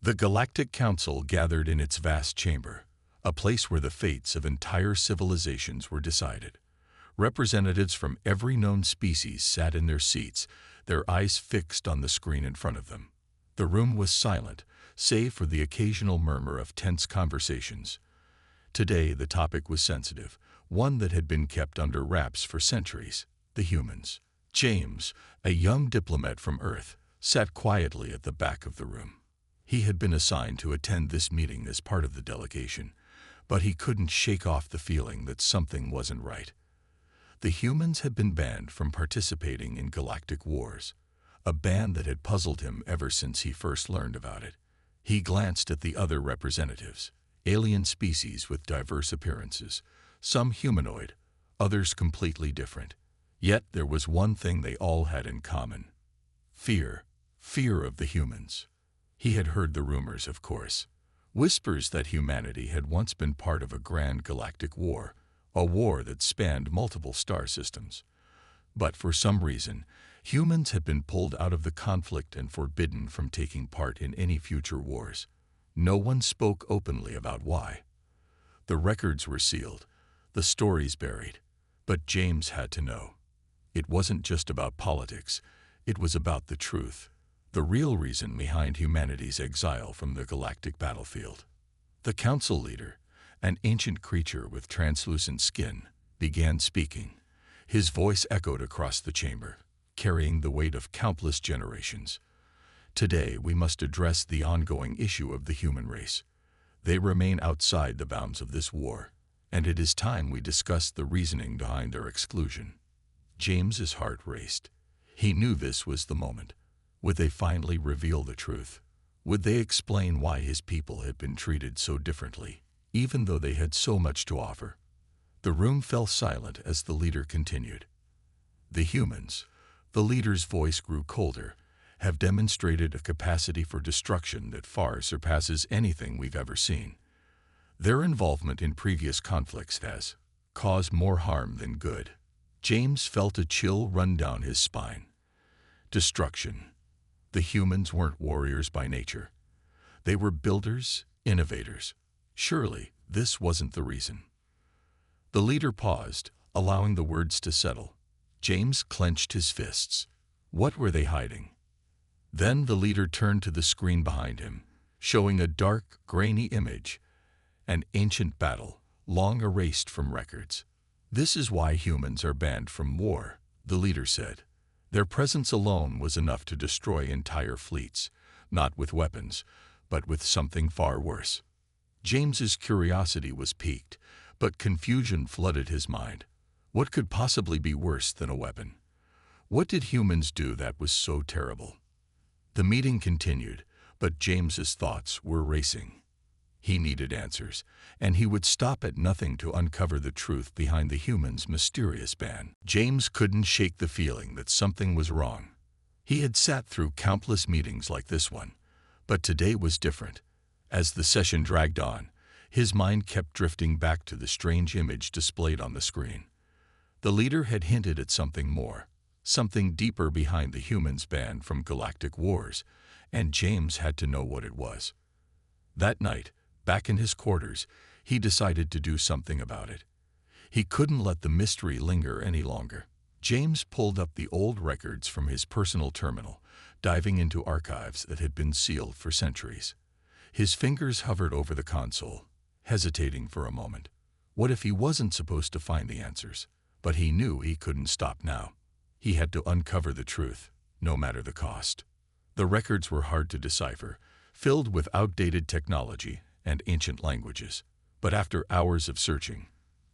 The Galactic Council gathered in its vast chamber, a place where the fates of entire civilizations were decided. Representatives from every known species sat in their seats, their eyes fixed on the screen in front of them. The room was silent, save for the occasional murmur of tense conversations. Today the topic was sensitive, one that had been kept under wraps for centuries: the humans. James, a young diplomat from Earth, sat quietly at the back of the room. He had been assigned to attend this meeting as part of the delegation, but he couldn't shake off the feeling that something wasn't right. The humans had been banned from participating in galactic wars, a ban that had puzzled him ever since he first learned about it. He glanced at the other representatives, alien species with diverse appearances, some humanoid, others completely different. Yet there was one thing they all had in common: fear of the humans. He had heard the rumors, of course, whispers that humanity had once been part of a grand galactic war, a war that spanned multiple star systems. But for some reason, humans had been pulled out of the conflict and forbidden from taking part in any future wars. No one spoke openly about why. The records were sealed, the stories buried, but James had to know. It wasn't just about politics, it was about the truth, the real reason behind humanity's exile from the galactic battlefield. The council leader, an ancient creature with translucent skin, began speaking. His voice echoed across the chamber, carrying the weight of countless generations. Today we must address the ongoing issue of the human race. They remain outside the bounds of this war, and it is time we discuss the reasoning behind their exclusion. James's heart raced. He knew this was the moment. Would they finally reveal the truth? Would they explain why his people had been treated so differently, even though they had so much to offer? The room fell silent as the leader continued. The humans, the leader's voice grew colder, have demonstrated a capacity for destruction that far surpasses anything we've ever seen. Their involvement in previous conflicts has caused more harm than good. James felt a chill run down his spine. Destruction. The humans weren't warriors by nature. They were builders, innovators. Surely this wasn't the reason. The leader paused, allowing the words to settle. James clenched his fists. What were they hiding? Then the leader turned to the screen behind him, showing a dark, grainy image, an ancient battle, long erased from records. This is why humans are banned from war, the leader said. Their presence alone was enough to destroy entire fleets, not with weapons, but with something far worse. James's curiosity was piqued, but confusion flooded his mind. What could possibly be worse than a weapon? What did humans do that was so terrible? The meeting continued, but James's thoughts were racing. He needed answers, and he would stop at nothing to uncover the truth behind the humans' mysterious ban. James couldn't shake the feeling that something was wrong. He had sat through countless meetings like this one, but today was different. As the session dragged on, his mind kept drifting back to the strange image displayed on the screen. The leader had hinted at something more, something deeper behind the humans' ban from galactic wars, and James had to know what it was. That night, back in his quarters, he decided to do something about it. He couldn't let the mystery linger any longer. James pulled up the old records from his personal terminal, diving into archives that had been sealed for centuries. His fingers hovered over the console, hesitating for a moment. What if he wasn't supposed to find the answers? But he knew he couldn't stop now. He had to uncover the truth, no matter the cost. The records were hard to decipher, filled with outdated technology and ancient languages. But after hours of searching,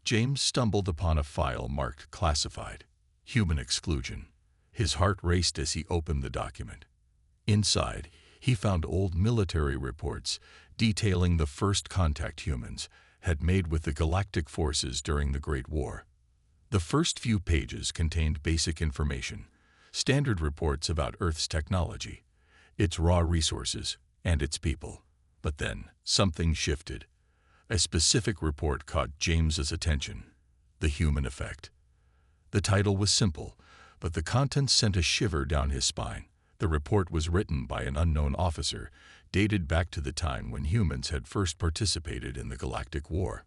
James stumbled upon a file marked classified, human exclusion. His heart raced as he opened the document. Inside, he found old military reports detailing the first contact humans had made with the galactic forces during the Great War. The first few pages contained basic information, standard reports about Earth's technology, its raw resources, and its people. But then, something shifted. A specific report caught James's attention: the human effect. The title was simple, but the contents sent a shiver down his spine. The report was written by an unknown officer, dated back to the time when humans had first participated in the Galactic War.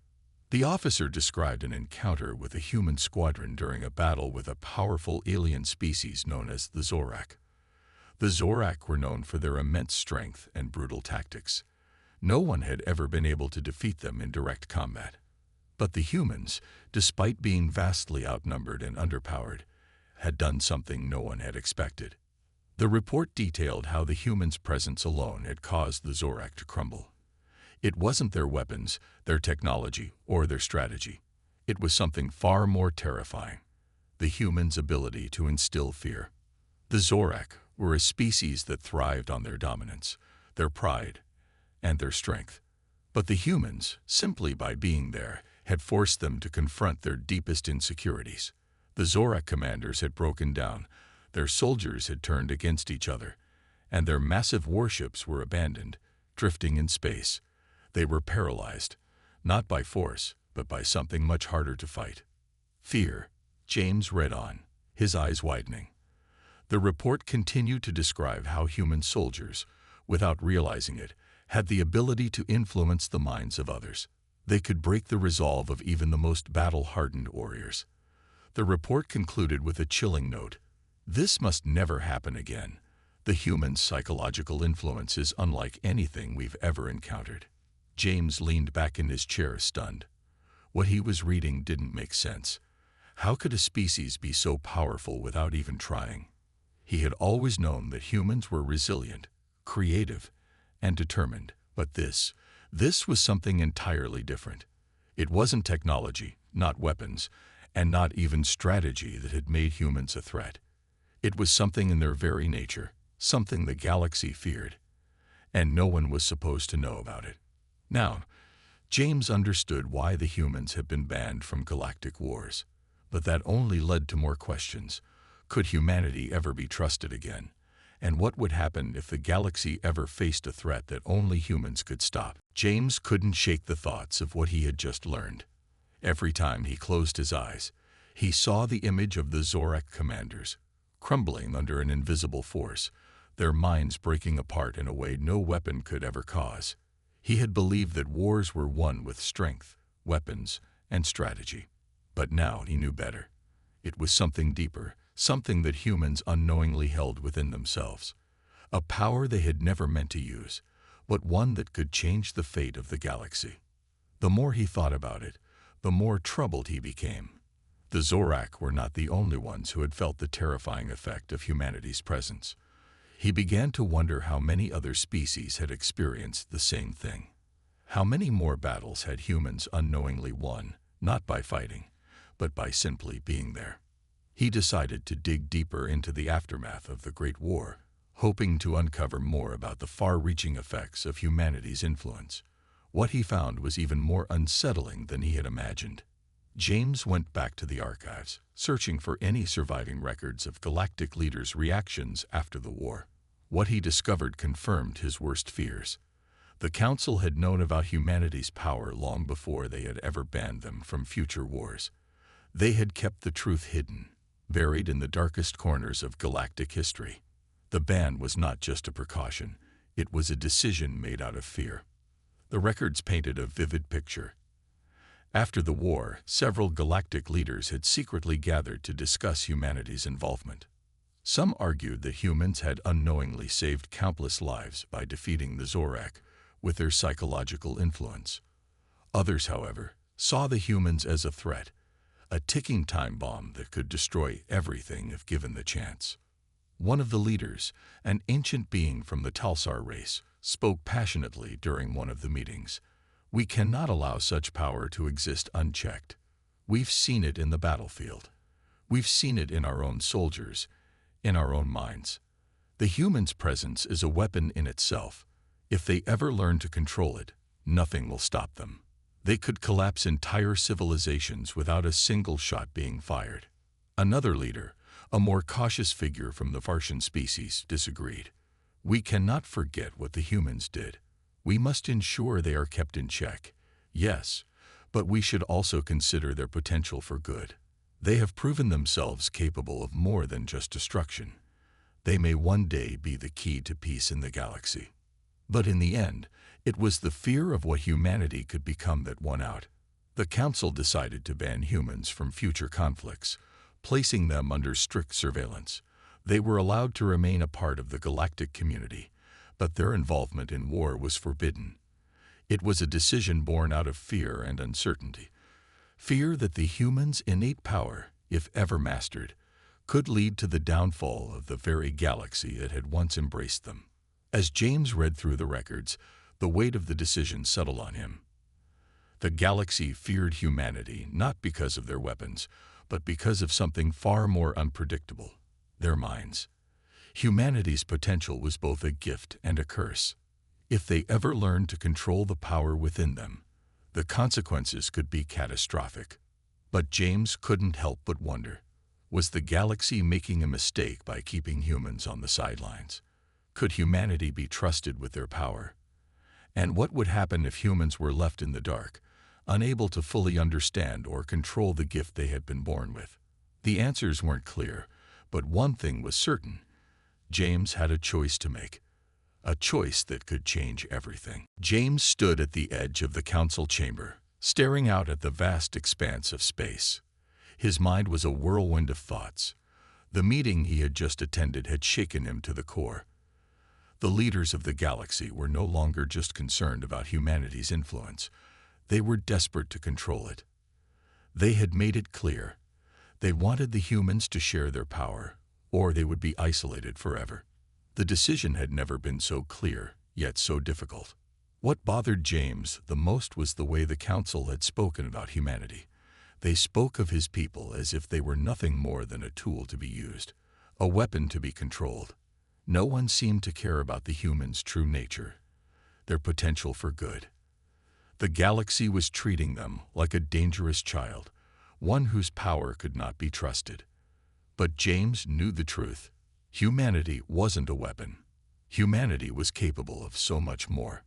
The officer described an encounter with a human squadron during a battle with a powerful alien species known as the Zorak. The Zorak were known for their immense strength and brutal tactics. No one had ever been able to defeat them in direct combat. But the humans, despite being vastly outnumbered and underpowered, had done something no one had expected. The report detailed how the humans' presence alone had caused the Zorak to crumble. It wasn't their weapons, their technology, or their strategy. It was something far more terrifying: the humans' ability to instill fear. The Zorak were a species that thrived on their dominance, their pride, and their strength. But the humans, simply by being there, had forced them to confront their deepest insecurities. The Zorak commanders had broken down, their soldiers had turned against each other, and their massive warships were abandoned, drifting in space. They were paralyzed, not by force, but by something much harder to fight: fear. James read on, his eyes widening. The report continued to describe how human soldiers, without realizing it, had the ability to influence the minds of others. They could break the resolve of even the most battle-hardened warriors. The report concluded with a chilling note: this must never happen again. The human's psychological influence is unlike anything we've ever encountered. James leaned back in his chair, stunned. What he was reading didn't make sense. How could a species be so powerful without even trying? He had always known that humans were resilient, creative, and determined, but this was something entirely different. It wasn't technology, not weapons, and not even strategy that had made humans a threat. It was something in their very nature, something the galaxy feared, and no one was supposed to know about it. Now, James understood why the humans had been banned from galactic wars, but that only led to more questions. Could humanity ever be trusted again? And what would happen if the galaxy ever faced a threat that only humans could stop? James couldn't shake the thoughts of what he had just learned. Every time he closed his eyes, he saw the image of the Zorak commanders, crumbling under an invisible force, their minds breaking apart in a way no weapon could ever cause. He had believed that wars were won with strength, weapons, and strategy. But now he knew better. It was something deeper, something that humans unknowingly held within themselves. A power they had never meant to use, but one that could change the fate of the galaxy. The more he thought about it, the more troubled he became. The Zorak were not the only ones who had felt the terrifying effect of humanity's presence. He began to wonder how many other species had experienced the same thing. How many more battles had humans unknowingly won, not by fighting, but by simply being there? He decided to dig deeper into the aftermath of the Great War, hoping to uncover more about the far-reaching effects of humanity's influence. What he found was even more unsettling than he had imagined. James went back to the archives, searching for any surviving records of galactic leaders' reactions after the war. What he discovered confirmed his worst fears. The Council had known about humanity's power long before they had ever banned them from future wars. They had kept the truth hidden, buried in the darkest corners of galactic history. The ban was not just a precaution, it was a decision made out of fear. The records painted a vivid picture. After the war, several galactic leaders had secretly gathered to discuss humanity's involvement. Some argued that humans had unknowingly saved countless lives by defeating the Zorak with their psychological influence. Others, however, saw the humans as a threat, a ticking time bomb that could destroy everything if given the chance. One of the leaders, an ancient being from the Talsar race, spoke passionately during one of the meetings. "We cannot allow such power to exist unchecked. We've seen it in the battlefield. We've seen it in our own soldiers, in our own minds. The human's presence is a weapon in itself. If they ever learn to control it, nothing will stop them. They could collapse entire civilizations without a single shot being fired." Another leader, a more cautious figure from the Varshan species, disagreed. "We cannot forget what the humans did. We must ensure they are kept in check. Yes, but we should also consider their potential for good. They have proven themselves capable of more than just destruction. They may one day be the key to peace in the galaxy." But in the end, it was the fear of what humanity could become that won out. The Council decided to ban humans from future conflicts, placing them under strict surveillance. They were allowed to remain a part of the galactic community, but their involvement in war was forbidden. It was a decision born out of fear and uncertainty. Fear that the humans' innate power, if ever mastered, could lead to the downfall of the very galaxy that had once embraced them. As James read through the records, the weight of the decision settled on him. The galaxy feared humanity not because of their weapons, but because of something far more unpredictable: their minds. Humanity's potential was both a gift and a curse. If they ever learned to control the power within them, the consequences could be catastrophic. But James couldn't help but wonder, was the galaxy making a mistake by keeping humans on the sidelines? Could humanity be trusted with their power? And what would happen if humans were left in the dark, unable to fully understand or control the gift they had been born with? The answers weren't clear, but one thing was certain: James had a choice to make. A choice that could change everything. James stood at the edge of the council chamber, staring out at the vast expanse of space. His mind was a whirlwind of thoughts. The meeting he had just attended had shaken him to the core. The leaders of the galaxy were no longer just concerned about humanity's influence. They were desperate to control it. They had made it clear. They wanted the humans to share their power, or they would be isolated forever. The decision had never been so clear, yet so difficult. What bothered James the most was the way the council had spoken about humanity. They spoke of his people as if they were nothing more than a tool to be used, a weapon to be controlled. No one seemed to care about the humans' true nature, their potential for good. The galaxy was treating them like a dangerous child, one whose power could not be trusted. But James knew the truth. Humanity wasn't a weapon. Humanity was capable of so much more.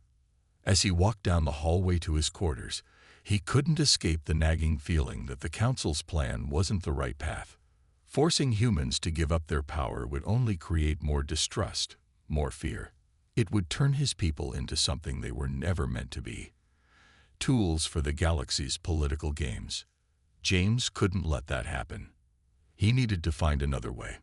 As he walked down the hallway to his quarters, he couldn't escape the nagging feeling that the Council's plan wasn't the right path. Forcing humans to give up their power would only create more distrust, more fear. It would turn his people into something they were never meant to be: tools for the galaxy's political games. James couldn't let that happen. He needed to find another way.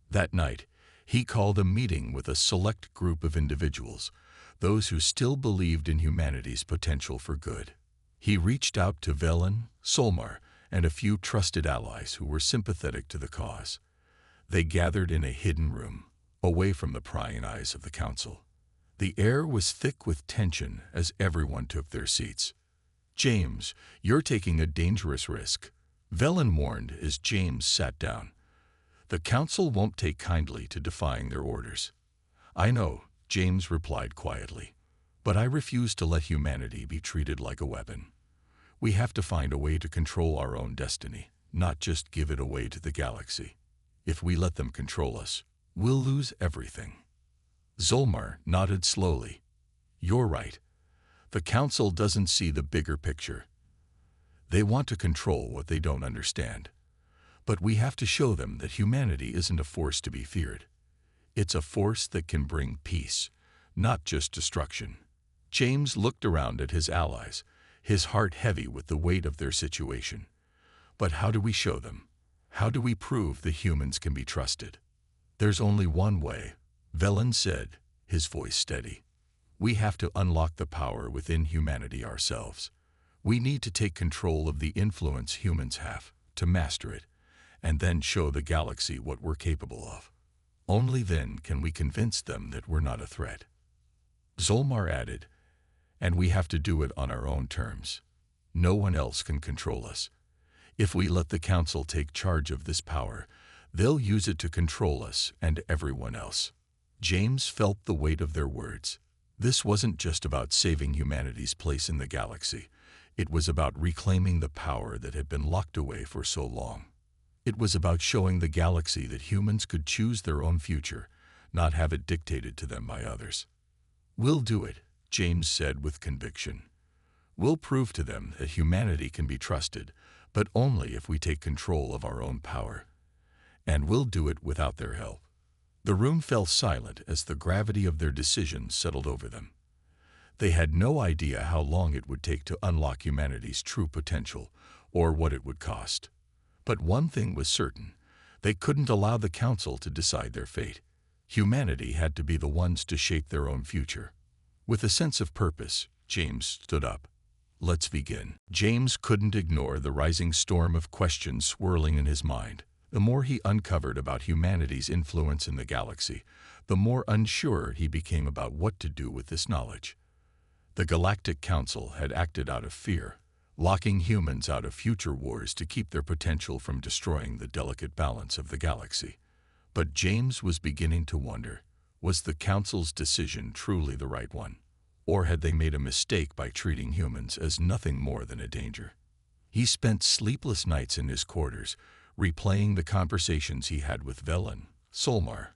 That night, he called a meeting with a select group of individuals, those who still believed in humanity's potential for good. He reached out to Velen, Solmar, and a few trusted allies who were sympathetic to the cause. They gathered in a hidden room, away from the prying eyes of the council. The air was thick with tension as everyone took their seats. "James, you're taking a dangerous risk," Velen warned as James sat down. "The council won't take kindly to defying their orders." "I know," James replied quietly, "but I refuse to let humanity be treated like a weapon. We have to find a way to control our own destiny, not just give it away to the galaxy. If we let them control us, we'll lose everything." Zolmar nodded slowly. "You're right. The council doesn't see the bigger picture. They want to control what they don't understand. But we have to show them that humanity isn't a force to be feared. It's a force that can bring peace, not just destruction." James looked around at his allies, his heart heavy with the weight of their situation. "But how do we show them? How do we prove that humans can be trusted?" "There's only one way," Velen said, his voice steady. "We have to unlock the power within humanity ourselves. We need to take control of the influence humans have, to master it, and then show the galaxy what we're capable of. Only then can we convince them that we're not a threat." Zolmar added, "And we have to do it on our own terms. No one else can control us. If we let the council take charge of this power, they'll use it to control us and everyone else." James felt the weight of their words. This wasn't just about saving humanity's place in the galaxy. It was about reclaiming the power that had been locked away for so long. It was about showing the galaxy that humans could choose their own future, not have it dictated to them by others. "We'll do it," James said with conviction. "We'll prove to them that humanity can be trusted, but only if we take control of our own power. And we'll do it without their help." The room fell silent as the gravity of their decision settled over them. They had no idea how long it would take to unlock humanity's true potential, or what it would cost. But one thing was certain: they couldn't allow the council to decide their fate. Humanity had to be the ones to shape their own future. With a sense of purpose, James stood up. "Let's begin." James couldn't ignore the rising storm of questions swirling in his mind. The more he uncovered about humanity's influence in the galaxy, the more unsure he became about what to do with this knowledge. The Galactic Council had acted out of fear, locking humans out of future wars to keep their potential from destroying the delicate balance of the galaxy. But James was beginning to wonder, was the Council's decision truly the right one? Or had they made a mistake by treating humans as nothing more than a danger? He spent sleepless nights in his quarters, replaying the conversations he had with Velen, Solmar,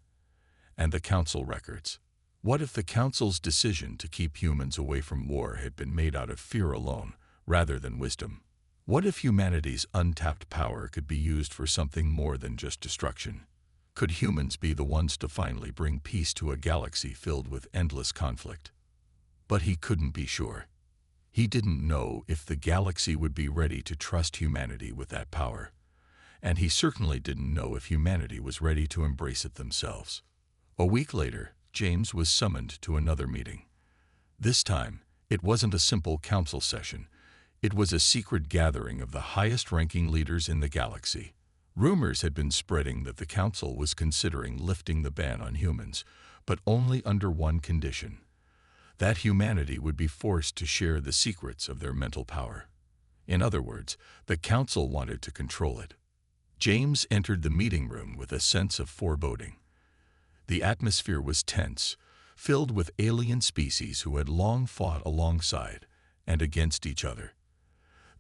and the Council records. What if the Council's decision to keep humans away from war had been made out of fear alone, rather than wisdom? What if humanity's untapped power could be used for something more than just destruction? Could humans be the ones to finally bring peace to a galaxy filled with endless conflict? But he couldn't be sure. He didn't know if the galaxy would be ready to trust humanity with that power. And he certainly didn't know if humanity was ready to embrace it themselves. A week later, James was summoned to another meeting. This time, it wasn't a simple council session. It was a secret gathering of the highest-ranking leaders in the galaxy. Rumors had been spreading that the council was considering lifting the ban on humans, but only under one condition: that humanity would be forced to share the secrets of their mental power. In other words, the council wanted to control it. James entered the meeting room with a sense of foreboding. The atmosphere was tense, filled with alien species who had long fought alongside and against each other.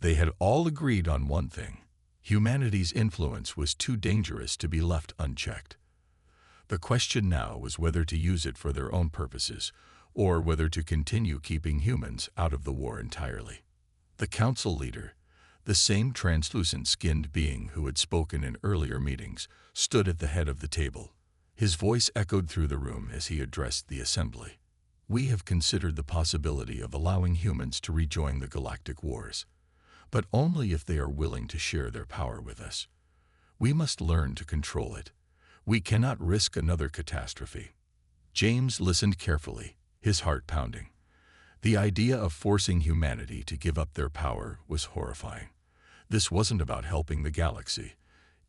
They had all agreed on one thing: humanity's influence was too dangerous to be left unchecked. The question now was whether to use it for their own purposes, or whether to continue keeping humans out of the war entirely. The council leader, the same translucent-skinned being who had spoken in earlier meetings, stood at the head of the table. His voice echoed through the room as he addressed the assembly. "We have considered the possibility of allowing humans to rejoin the galactic wars, but only if they are willing to share their power with us. We must learn to control it. We cannot risk another catastrophe." James listened carefully, his heart pounding. The idea of forcing humanity to give up their power was horrifying. This wasn't about helping the galaxy.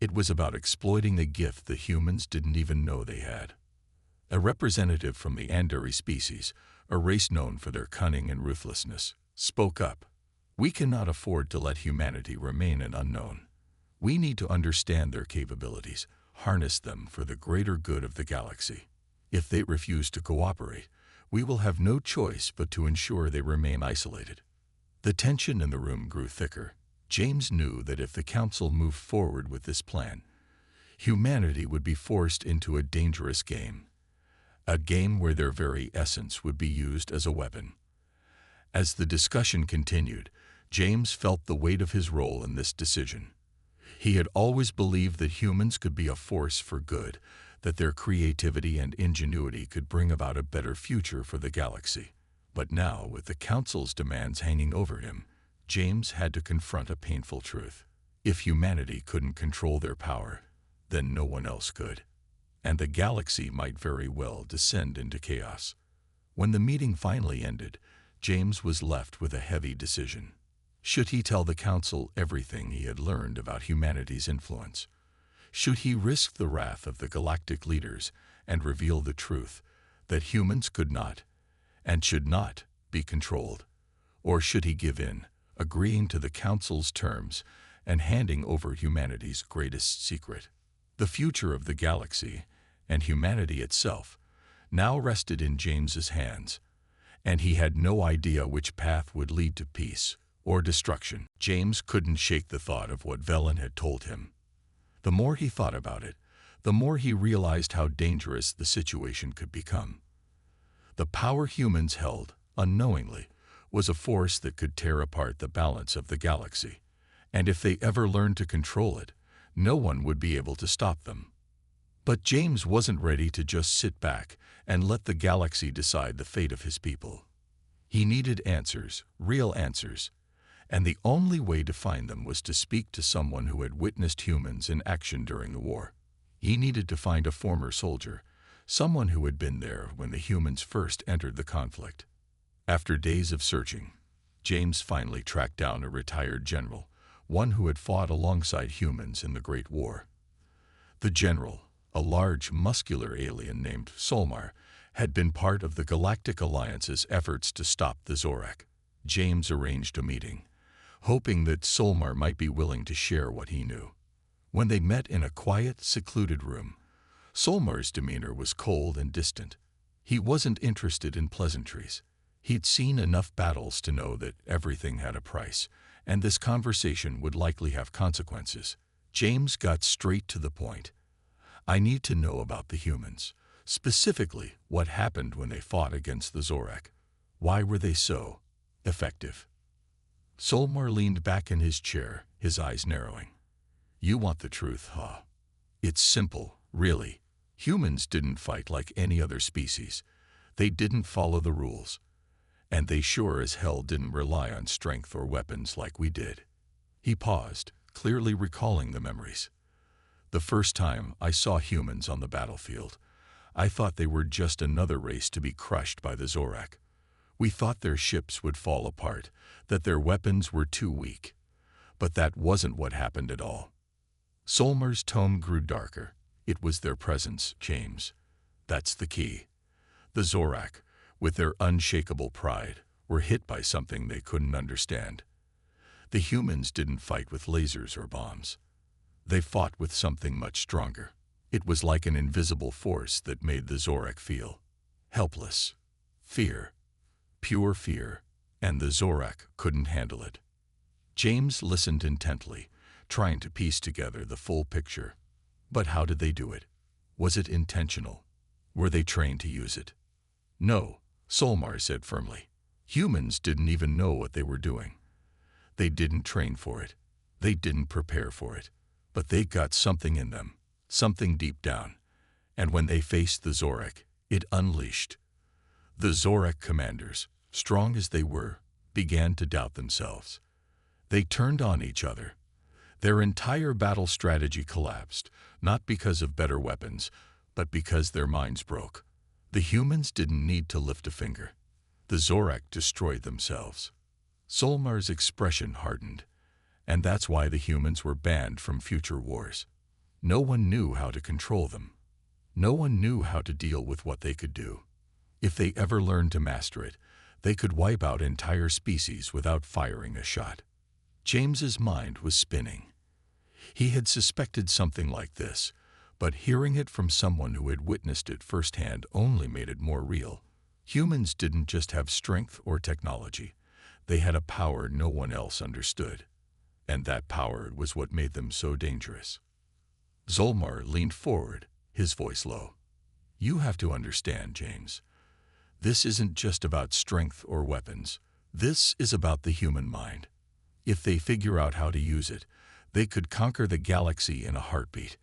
It was about exploiting a gift the humans didn't even know they had. A representative from the Andari species, a race known for their cunning and ruthlessness, spoke up. "We cannot afford to let humanity remain an unknown. We need to understand their capabilities, harness them for the greater good of the galaxy. If they refuse to cooperate, we will have no choice but to ensure they remain isolated." The tension in the room grew thicker. James knew that if the council moved forward with this plan, humanity would be forced into a dangerous game. A game where their very essence would be used as a weapon. As the discussion continued, James felt the weight of his role in this decision. He had always believed that humans could be a force for good, that their creativity and ingenuity could bring about a better future for the galaxy. But now, with the council's demands hanging over him, James had to confront a painful truth. If humanity couldn't control their power, then no one else could. And the galaxy might very well descend into chaos. When the meeting finally ended, James was left with a heavy decision. Should he tell the council everything he had learned about humanity's influence? Should he risk the wrath of the galactic leaders and reveal the truth that humans could not and should not be controlled? Or should he give in, agreeing to the council's terms and handing over humanity's greatest secret? The future of the galaxy and humanity itself now rested in James's hands, and he had no idea which path would lead to peace or destruction. James couldn't shake the thought of what Velen had told him. The more he thought about it, the more he realized how dangerous the situation could become. The power humans held, unknowingly, was a force that could tear apart the balance of the galaxy, and if they ever learned to control it, no one would be able to stop them. But James wasn't ready to just sit back and let the galaxy decide the fate of his people. He needed answers, real answers, and the only way to find them was to speak to someone who had witnessed humans in action during the war. He needed to find a former soldier, someone who had been there when the humans first entered the conflict. After days of searching, James finally tracked down a retired general, one who had fought alongside humans in the Great War. The general, a large, muscular alien named Solmar, had been part of the Galactic Alliance's efforts to stop the Zorak. James arranged a meeting, hoping that Solmar might be willing to share what he knew. When they met in a quiet, secluded room, Solmar's demeanor was cold and distant. He wasn't interested in pleasantries. He'd seen enough battles to know that everything had a price, and this conversation would likely have consequences. James got straight to the point. I need to know about the humans, specifically what happened when they fought against the Zorak. Why were they so effective? Solmar leaned back in his chair, his eyes narrowing. You want the truth, huh? It's simple, really. Humans didn't fight like any other species. They didn't follow the rules. And they sure as hell didn't rely on strength or weapons like we did. He paused, clearly recalling the memories. The first time I saw humans on the battlefield, I thought they were just another race to be crushed by the Zorak. We thought their ships would fall apart, that their weapons were too weak. But that wasn't what happened at all. Solmar's tone grew darker. It was their presence, James. That's the key. The Zorak, with their unshakable pride, were hit by something they couldn't understand. The humans didn't fight with lasers or bombs. They fought with something much stronger. It was like an invisible force that made the Zorak feel helpless. Fear. Pure fear. And the Zorak couldn't handle it. James listened intently, trying to piece together the full picture. But how did they do it? Was it intentional? Were they trained to use it? No, Solmar said firmly. Humans didn't even know what they were doing. They didn't train for it. They didn't prepare for it. But they got something in them, something deep down. And when they faced the Zorak, it unleashed. The Zorak commanders, strong as they were, began to doubt themselves. They turned on each other. Their entire battle strategy collapsed, not because of better weapons, but because their minds broke. The humans didn't need to lift a finger. The Zorak destroyed themselves. Solmar's expression hardened, and that's why the humans were banned from future wars. No one knew how to control them. No one knew how to deal with what they could do. If they ever learned to master it, they could wipe out entire species without firing a shot. James's mind was spinning. He had suspected something like this, but hearing it from someone who had witnessed it firsthand only made it more real. Humans didn't just have strength or technology. They had a power no one else understood. And that power was what made them so dangerous. Solmar leaned forward, his voice low. You have to understand, James. This isn't just about strength or weapons. This is about the human mind. If they figure out how to use it, they could conquer the galaxy in a heartbeat,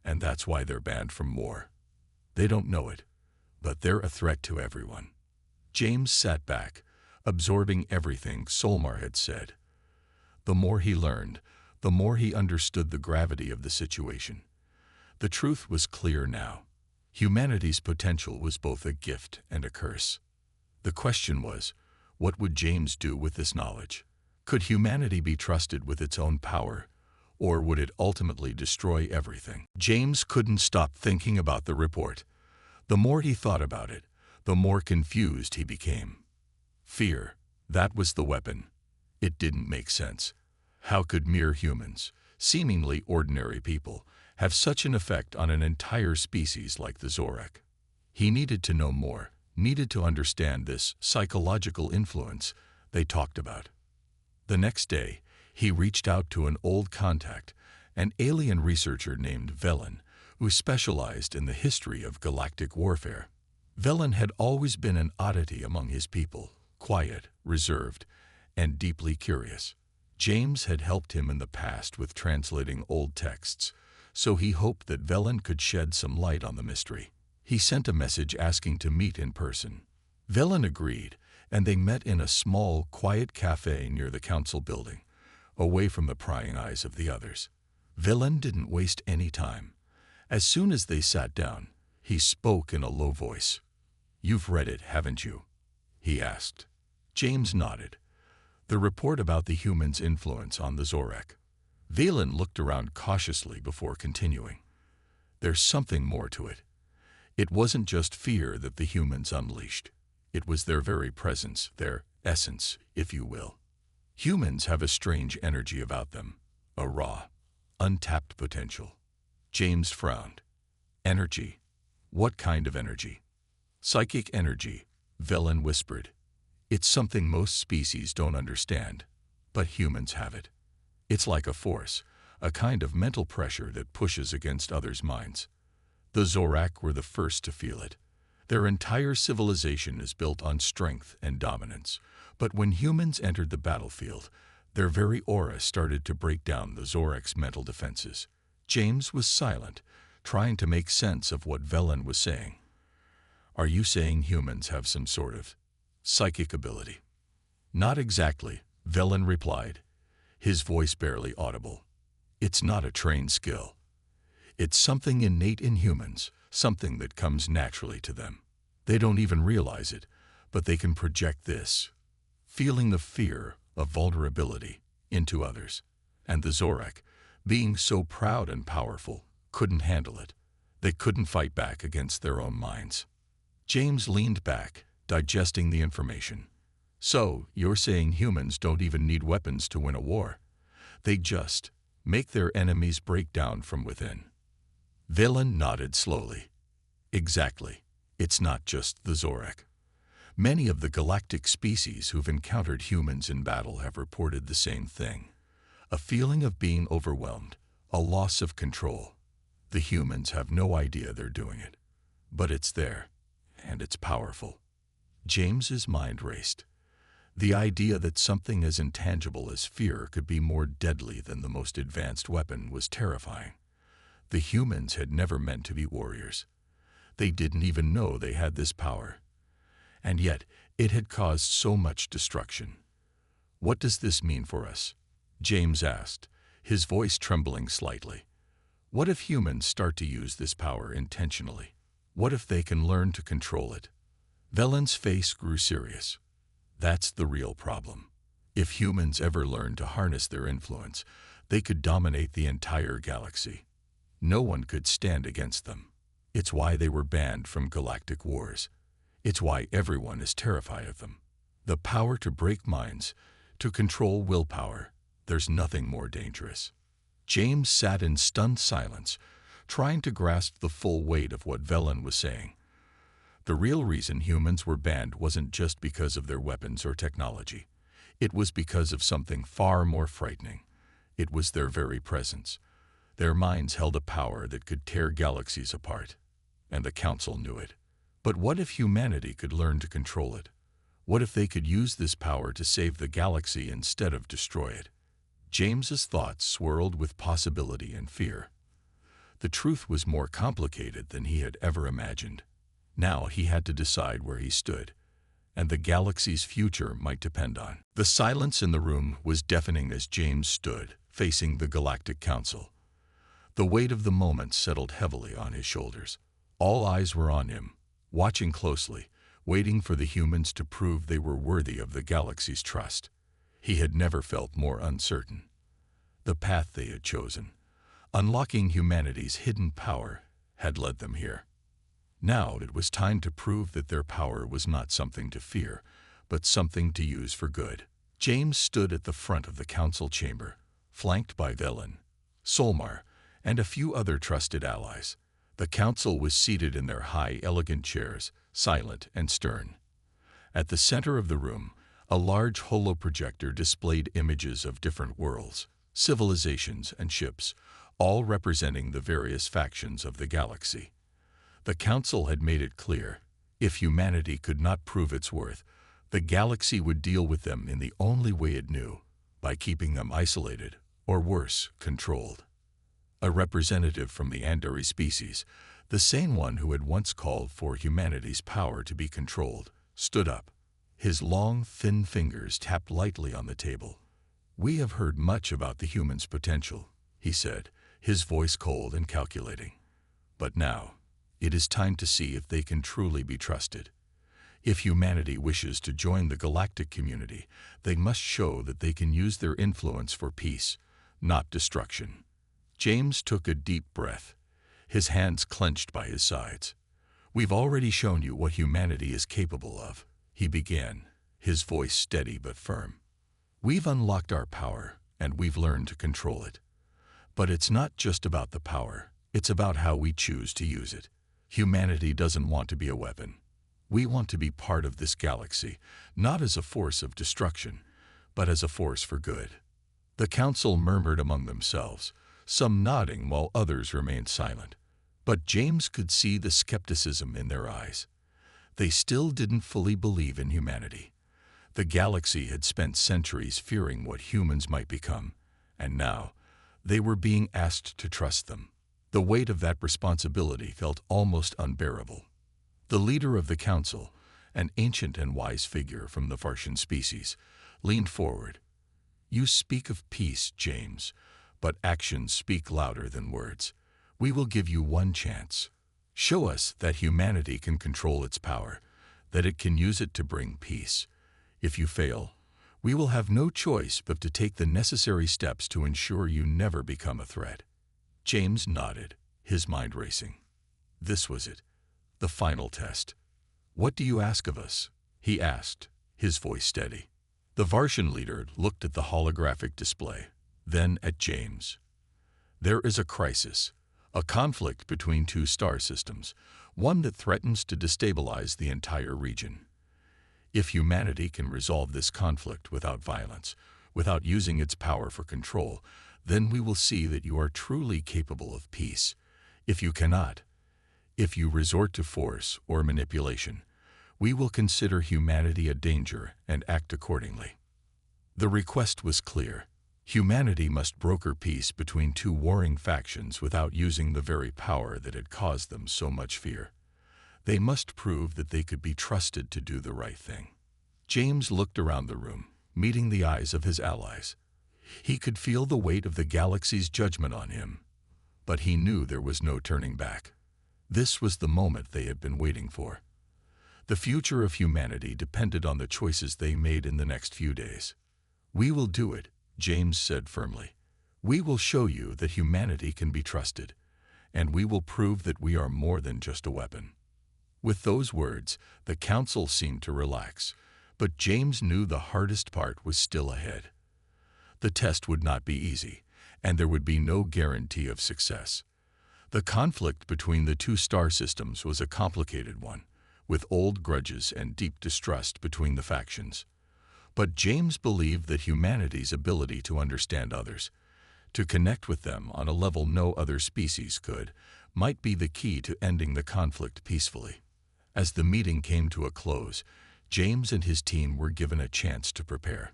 and that's why they're banned from war. They don't know it, but they're a threat to everyone. James sat back, absorbing everything Solmar had said. The more he learned, the more he understood the gravity of the situation. The truth was clear now. Humanity's potential was both a gift and a curse. The question was, what would James do with this knowledge? Could humanity be trusted with its own power, or would it ultimately destroy everything? James couldn't stop thinking about the report. The more he thought about it, the more confused he became. Fear, that was the weapon. It didn't make sense. How could mere humans, seemingly ordinary people, have such an effect on an entire species like the Zorak? He needed to know more, needed to understand this psychological influence they talked about. The next day, he reached out to an old contact, an alien researcher named Velen, who specialized in the history of galactic warfare. Velen had always been an oddity among his people, quiet, reserved, and deeply curious. James had helped him in the past with translating old texts, so he hoped that Velen could shed some light on the mystery. He sent a message asking to meet in person. Velen agreed, and they met in a small, quiet cafe near the council building, away from the prying eyes of the others. Velen didn't waste any time. As soon as they sat down, he spoke in a low voice. "You've read it, haven't you?" he asked. James nodded. The report about the humans' influence on the Zorak. Velen looked around cautiously before continuing. There's something more to it. It wasn't just fear that the humans unleashed. It was their very presence, their essence, if you will. Humans have a strange energy about them, a raw, untapped potential. James frowned. Energy? What kind of energy? Psychic energy, Velen whispered. It's something most species don't understand, but humans have it. It's like a force, a kind of mental pressure that pushes against others' minds. The Zorak were the first to feel it. Their entire civilization is built on strength and dominance, but when humans entered the battlefield, their very aura started to break down the Zorak's mental defenses. James was silent, trying to make sense of what Velen was saying. Are you saying humans have some sort of psychic ability? Not exactly, Velen replied, his voice barely audible. It's not a trained skill. It's something innate in humans, something that comes naturally to them. They don't even realize it, but they can project this, feeling the fear of vulnerability, into others. And the Zorak, being so proud and powerful, couldn't handle it. They couldn't fight back against their own minds. James leaned back, digesting the information. So, you're saying humans don't even need weapons to win a war? They just make their enemies break down from within. Velen nodded slowly. Exactly. It's not just the Zorak. Many of the galactic species who've encountered humans in battle have reported the same thing. A feeling of being overwhelmed, a loss of control. The humans have no idea they're doing it. But it's there, and it's powerful. James's mind raced. The idea that something as intangible as fear could be more deadly than the most advanced weapon was terrifying. The humans had never meant to be warriors. They didn't even know they had this power. And yet, it had caused so much destruction. What does this mean for us? James asked, his voice trembling slightly. What if humans start to use this power intentionally? What if they can learn to control it? Velen's face grew serious. That's the real problem. If humans ever learned to harness their influence, they could dominate the entire galaxy. No one could stand against them. It's why they were banned from galactic wars. It's why everyone is terrified of them. The power to break minds, to control willpower, there's nothing more dangerous. James sat in stunned silence, trying to grasp the full weight of what Velen was saying. The real reason humans were banned wasn't just because of their weapons or technology. It was because of something far more frightening. It was their very presence. Their minds held a power that could tear galaxies apart, and the Council knew it. But what if humanity could learn to control it? What if they could use this power to save the galaxy instead of destroy it? James's thoughts swirled with possibility and fear. The truth was more complicated than he had ever imagined. Now he had to decide where he stood, and the galaxy's future might depend on. The silence in the room was deafening as James stood, facing the Galactic Council. The weight of the moment settled heavily on his shoulders. All eyes were on him, watching closely, waiting for the humans to prove they were worthy of the galaxy's trust. He had never felt more uncertain. The path they had chosen, unlocking humanity's hidden power, had led them here. Now it was time to prove that their power was not something to fear, but something to use for good. James stood at the front of the council chamber, flanked by Velen, Solmar, and a few other trusted allies. The council was seated in their high, elegant chairs, silent and stern. At the center of the room, a large holoprojector displayed images of different worlds, civilizations, and ships, all representing the various factions of the galaxy. The Council had made it clear, if humanity could not prove its worth, the galaxy would deal with them in the only way it knew, by keeping them isolated, or worse, controlled. A representative from the Andari species, the same one who had once called for humanity's power to be controlled, stood up. His long, thin fingers tapped lightly on the table. "We have heard much about the human's potential," he said, his voice cold and calculating. "But now, it is time to see if they can truly be trusted. If humanity wishes to join the galactic community, they must show that they can use their influence for peace, not destruction." James took a deep breath, his hands clenched by his sides. "We've already shown you what humanity is capable of," he began, his voice steady but firm. "We've unlocked our power, and we've learned to control it. But it's not just about the power, it's about how we choose to use it. Humanity doesn't want to be a weapon. We want to be part of this galaxy, not as a force of destruction, but as a force for good." The council murmured among themselves, some nodding while others remained silent. But James could see the skepticism in their eyes. They still didn't fully believe in humanity. The galaxy had spent centuries fearing what humans might become, and now they were being asked to trust them. The weight of that responsibility felt almost unbearable. The leader of the council, an ancient and wise figure from the Varshan species, leaned forward. "You speak of peace, James, but actions speak louder than words. We will give you one chance. Show us that humanity can control its power, that it can use it to bring peace. If you fail, we will have no choice but to take the necessary steps to ensure you never become a threat." James nodded, his mind racing. This was it, the final test. "What do you ask of us?" he asked, his voice steady. The Varshan leader looked at the holographic display, then at James. "There is a crisis, a conflict between two star systems, one that threatens to destabilize the entire region. If humanity can resolve this conflict without violence, without using its power for control, then we will see that you are truly capable of peace. If you cannot, if you resort to force or manipulation, we will consider humanity a danger and act accordingly." The request was clear. Humanity must broker peace between two warring factions without using the very power that had caused them so much fear. They must prove that they could be trusted to do the right thing. James looked around the room, meeting the eyes of his allies. He could feel the weight of the galaxy's judgment on him, but he knew there was no turning back. This was the moment they had been waiting for. The future of humanity depended on the choices they made in the next few days. "We will do it," James said firmly. "We will show you that humanity can be trusted, and we will prove that we are more than just a weapon." With those words, the council seemed to relax, but James knew the hardest part was still ahead. The test would not be easy, and there would be no guarantee of success. The conflict between the two star systems was a complicated one, with old grudges and deep distrust between the factions. But James believed that humanity's ability to understand others, to connect with them on a level no other species could, might be the key to ending the conflict peacefully. As the meeting came to a close, James and his team were given a chance to prepare.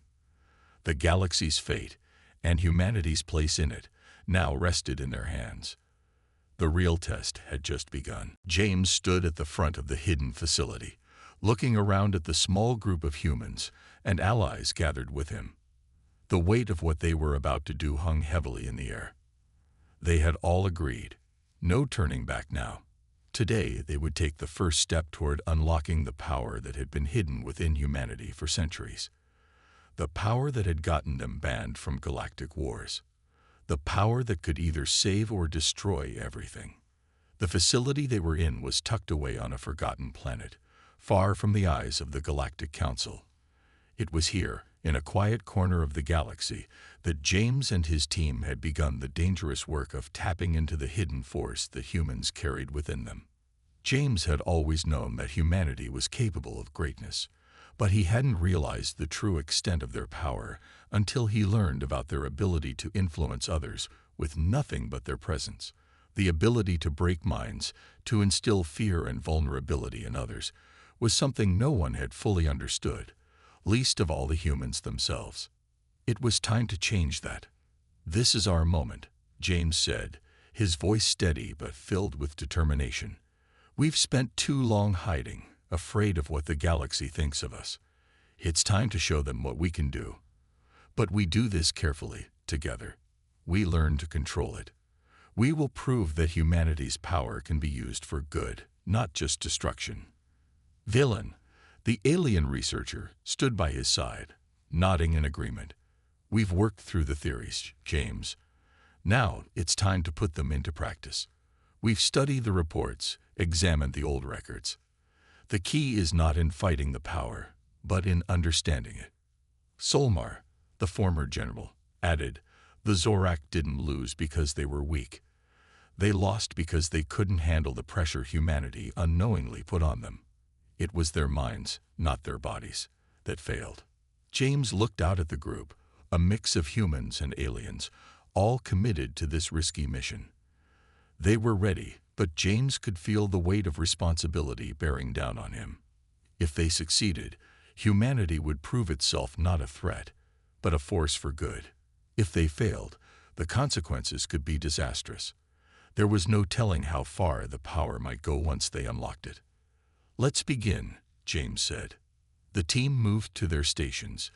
The galaxy's fate, and humanity's place in it, now rested in their hands. The real test had just begun. James stood at the front of the hidden facility, looking around at the small group of humans and allies gathered with him. The weight of what they were about to do hung heavily in the air. They had all agreed. No turning back now. Today they would take the first step toward unlocking the power that had been hidden within humanity for centuries. The power that had gotten them banned from galactic wars. The power that could either save or destroy everything. The facility they were in was tucked away on a forgotten planet, far from the eyes of the Galactic Council. It was here, in a quiet corner of the galaxy, that James and his team had begun the dangerous work of tapping into the hidden force that humans carried within them. James had always known that humanity was capable of greatness, but he hadn't realized the true extent of their power until he learned about their ability to influence others with nothing but their presence, the ability to break minds, to instill fear and vulnerability in others, was something no one had fully understood, least of all the humans themselves. It was time to change that. "This is our moment," James said, his voice steady but filled with determination. "We've spent too long hiding, afraid of what the galaxy thinks of us. It's time to show them what we can do. But we do this carefully, together. We learn to control it. We will prove that humanity's power can be used for good, not just destruction." Villain, the alien researcher, stood by his side, nodding in agreement. "We've worked through the theories, James. Now it's time to put them into practice. We've studied the reports, examined the old records. The key is not in fighting the power, but in understanding it." Solmar, the former general, added, "The Zorak didn't lose because they were weak. They lost because they couldn't handle the pressure humanity unknowingly put on them. It was their minds, not their bodies, that failed." James looked out at the group, a mix of humans and aliens, all committed to this risky mission. They were ready, but James could feel the weight of responsibility bearing down on him. If they succeeded, humanity would prove itself not a threat, but a force for good. If they failed, the consequences could be disastrous. There was no telling how far the power might go once they unlocked it. "Let's begin," James said. The team moved to their stations,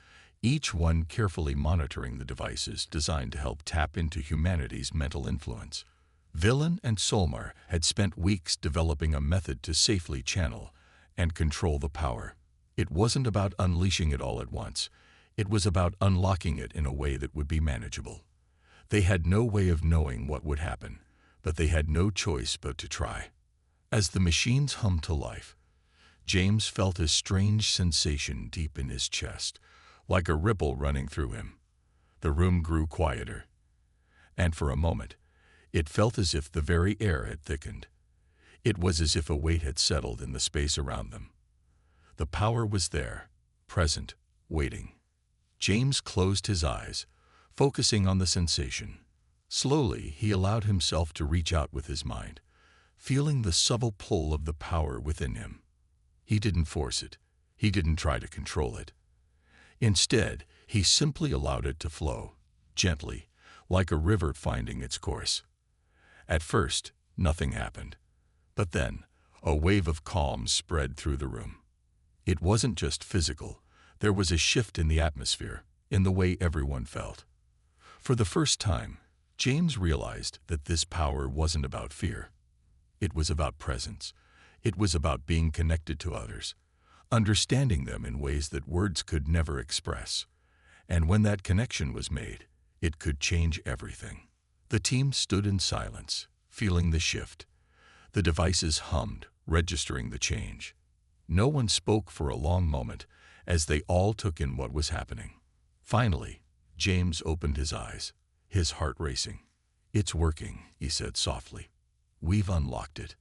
each one carefully monitoring the devices designed to help tap into humanity's mental influence. Villain and Solmar had spent weeks developing a method to safely channel and control the power. It wasn't about unleashing it all at once. It was about unlocking it in a way that would be manageable. They had no way of knowing what would happen, but they had no choice but to try. As the machines hummed to life, James felt a strange sensation deep in his chest, like a ripple running through him. The room grew quieter, and for a moment, it felt as if the very air had thickened. It was as if a weight had settled in the space around them. The power was there, present, waiting. James closed his eyes, focusing on the sensation. Slowly, he allowed himself to reach out with his mind, feeling the subtle pull of the power within him. He didn't force it. He didn't try to control it. Instead, he simply allowed it to flow, gently, like a river finding its course. At first, nothing happened. But then, a wave of calm spread through the room. It wasn't just physical. There was a shift in the atmosphere, in the way everyone felt. For the first time, James realized that this power wasn't about fear. It was about presence. It was about being connected to others, understanding them in ways that words could never express. And when that connection was made, it could change everything. The team stood in silence, feeling the shift. The devices hummed, registering the change. No one spoke for a long moment as they all took in what was happening. Finally, James opened his eyes, his heart racing. "It's working," he said softly. "We've unlocked it."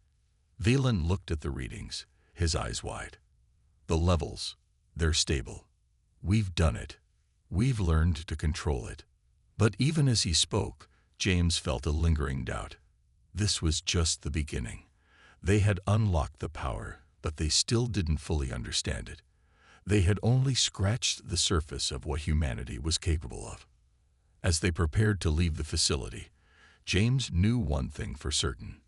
Valen looked at the readings, his eyes wide. "The levels, they're stable. We've done it. We've learned to control it." But even as he spoke, James felt a lingering doubt. This was just the beginning. They had unlocked the power, but they still didn't fully understand it. They had only scratched the surface of what humanity was capable of. As they prepared to leave the facility, James knew one thing for certain.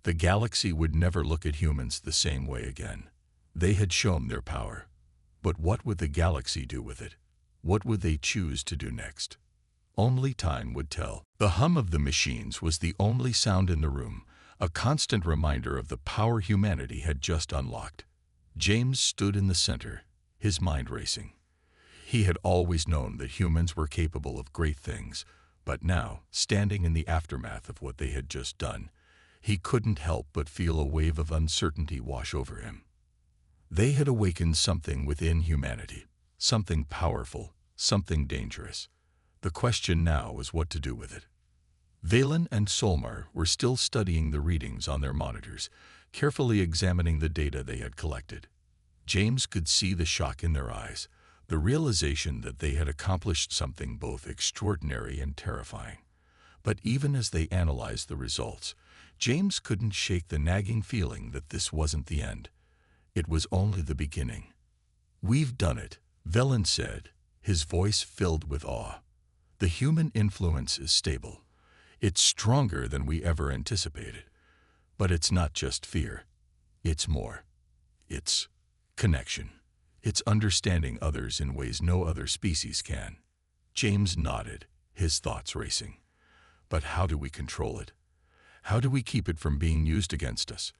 The galaxy would never look at humans the same way again. They had shown their power. But what would the galaxy do with it? What would they choose to do next? Only time would tell. The hum of the machines was the only sound in the room, a constant reminder of the power humanity had just unlocked. James stood in the center, his mind racing. He had always known that humans were capable of great things, but now, standing in the aftermath of what they had just done, he couldn't help but feel a wave of uncertainty wash over him. They had awakened something within humanity, something powerful, something dangerous. The question now was what to do with it. Valen and Solmar were still studying the readings on their monitors, carefully examining the data they had collected. James could see the shock in their eyes, the realization that they had accomplished something both extraordinary and terrifying. But even as they analyzed the results, James couldn't shake the nagging feeling that this wasn't the end. It was only the beginning. "We've done it," Valen said, his voice filled with awe. "The human influence is stable. It's stronger than we ever anticipated. But it's not just fear. It's more. It's connection. It's understanding others in ways no other species can. James nodded, his thoughts racing. But how do we control it? How do we keep it from being used against us?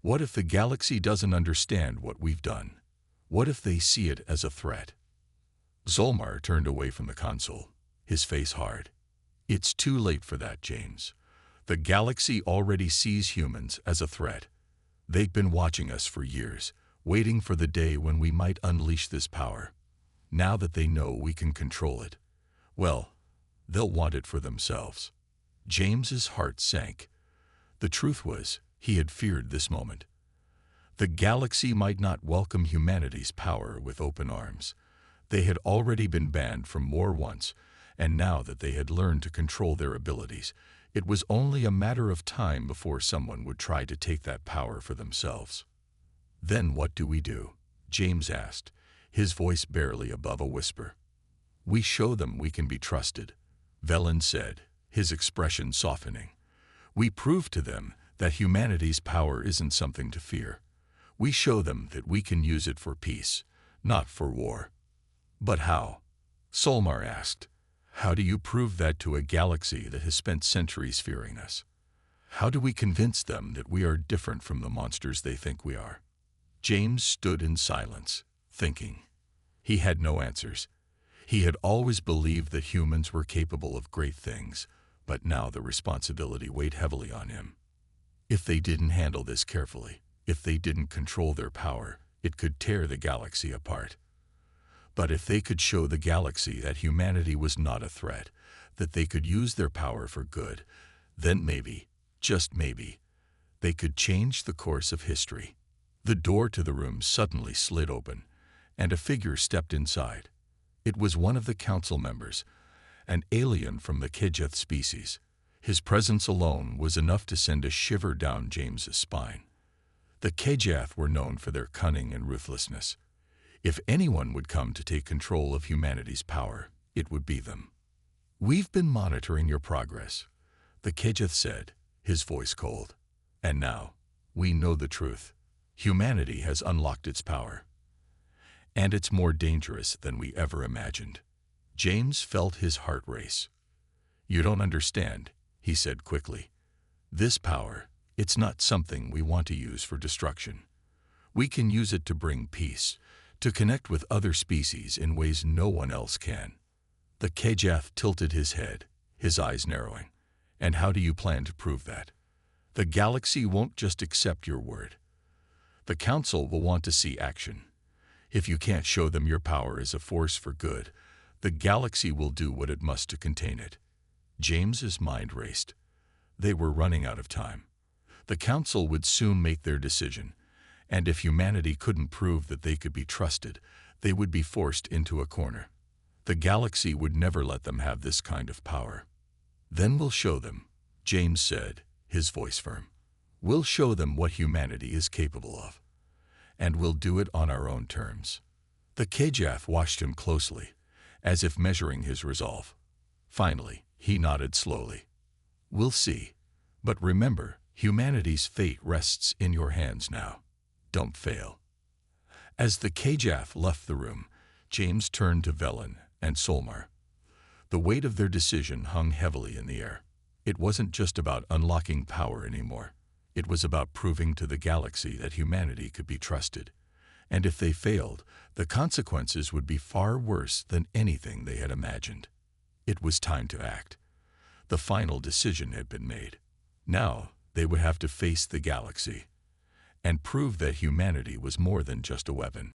What if the galaxy doesn't understand what we've done? What if they see it as a threat? Zolmar turned away from the console, his face hard. It's too late for that, James. The galaxy already sees humans as a threat. They've been watching us for years, waiting for the day when we might unleash this power. Now that they know we can control it, well, they'll want it for themselves. James's heart sank. The truth was, he had feared this moment. The galaxy might not welcome humanity's power with open arms. They had already been banned from war once, and now that they had learned to control their abilities, it was only a matter of time before someone would try to take that power for themselves. Then what do we do? James asked, his voice barely above a whisper. We show them we can be trusted, Velen said, his expression softening. We prove to them that humanity's power isn't something to fear. We show them that we can use it for peace, not for war. But how? Solmar asked. How do you prove that to a galaxy that has spent centuries fearing us? How do we convince them that we are different from the monsters they think we are? James stood in silence, thinking. He had no answers. He had always believed that humans were capable of great things, but now the responsibility weighed heavily on him. If they didn't handle this carefully, if they didn't control their power, it could tear the galaxy apart. But if they could show the galaxy that humanity was not a threat, that they could use their power for good, then maybe, just maybe, they could change the course of history. The door to the room suddenly slid open, and a figure stepped inside. It was one of the council members, an alien from the Kejeth species. His presence alone was enough to send a shiver down James's spine. The Kejeth were known for their cunning and ruthlessness. If anyone would come to take control of humanity's power, it would be them. We've been monitoring your progress, the Kejeth said, his voice cold. And now, we know the truth. Humanity has unlocked its power. And it's more dangerous than we ever imagined. James felt his heart race. You don't understand, he said quickly. This power, it's not something we want to use for destruction. We can use it to bring peace, to connect with other species in ways no one else can. The Kejeth tilted his head, his eyes narrowing. And how do you plan to prove that? The galaxy won't just accept your word. The council will want to see action. If you can't show them your power is a force for good, the galaxy will do what it must to contain it. James's mind raced. They were running out of time. The council would soon make their decision, and if humanity couldn't prove that they could be trusted, they would be forced into a corner. The galaxy would never let them have this kind of power. Then we'll show them, James said, his voice firm. We'll show them what humanity is capable of. And we'll do it on our own terms. The Kejeth watched him closely, as if measuring his resolve. Finally, he nodded slowly. We'll see. But remember, humanity's fate rests in your hands now. Don't fail. As the Kejeth left the room, James turned to Velen and Solmar. The weight of their decision hung heavily in the air. It wasn't just about unlocking power anymore. It was about proving to the galaxy that humanity could be trusted. And if they failed, the consequences would be far worse than anything they had imagined. It was time to act. The final decision had been made. Now they would have to face the galaxy and prove that humanity was more than just a weapon.